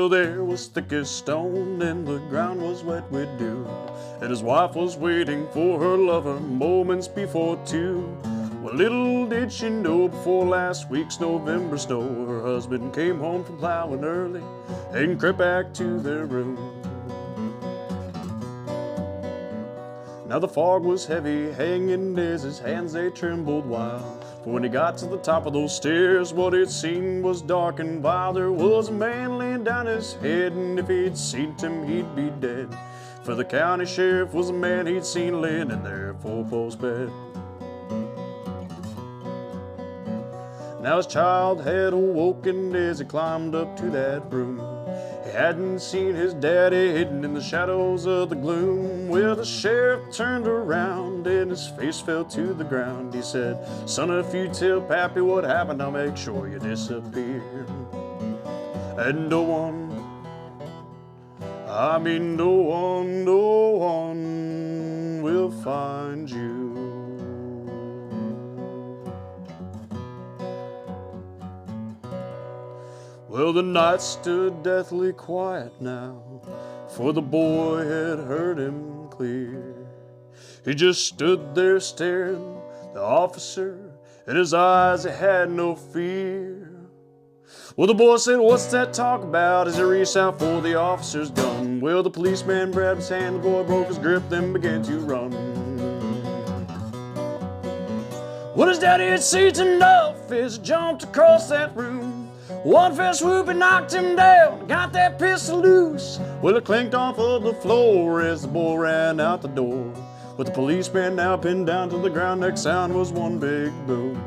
Well, there was thick as stone, and the ground was wet with dew, and his wife was waiting for her lover moments before 2. Well, little did she know, before last week's November snow, her husband came home from plowing early and crept back to their room. Now the fog was heavy, hanging as his hands they trembled wild. For when he got to the top of those stairs, what it seemed was dark and vile. There was a man laying down his head, and if he'd seen him, he'd be dead. For the county sheriff was a man he'd seen laying in their 4-post bed. Now his child had awoken as he climbed up to that room. He hadn't seen his daddy hidden in the shadows of the gloom. Well, the sheriff turned around and his face fell to the ground. He said, "Son, if you tell Pappy what happened, I'll make sure you disappear. And no one will find you." Well, the night stood deathly quiet now, for the boy had heard him clear. He just stood there staring, the officer, in his eyes he had no fear. Well, the boy said, "What's that talk about?" as he reached out for the officer's gun. Well, the policeman grabbed his hand, the boy broke his grip, then began to run. Well, his daddy had seen enough as he jumped across that room. One fell swoop and knocked him down, got that pistol loose. Well, it clinked off of the floor as the boy ran out the door. With the policeman now pinned down to the ground, next sound was one big boom.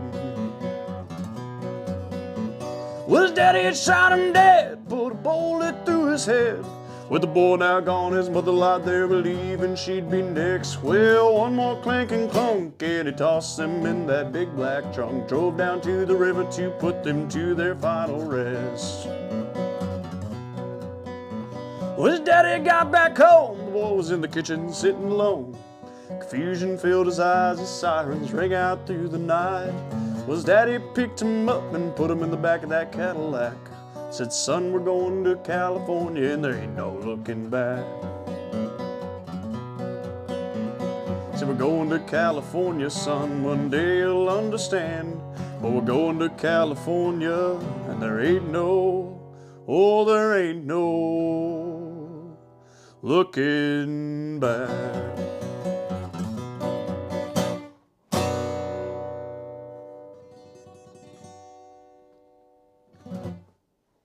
Well, his daddy had shot him dead, put a bullet through his head. With the boy now gone, his mother lied there believing she'd be next. Well, one more clink and clunk, and he tossed them in that big black trunk. Drove down to the river to put them to their final rest. Well, his daddy got back home, the boy was in the kitchen sitting alone. Confusion filled his eyes as sirens rang out through the night. Well, his daddy picked him up and put him in the back of that Cadillac. Said, "Son, we're going to California and there ain't no looking back." Said, "We're going to California, son, one day you'll understand. But we're going to California and there ain't no looking back."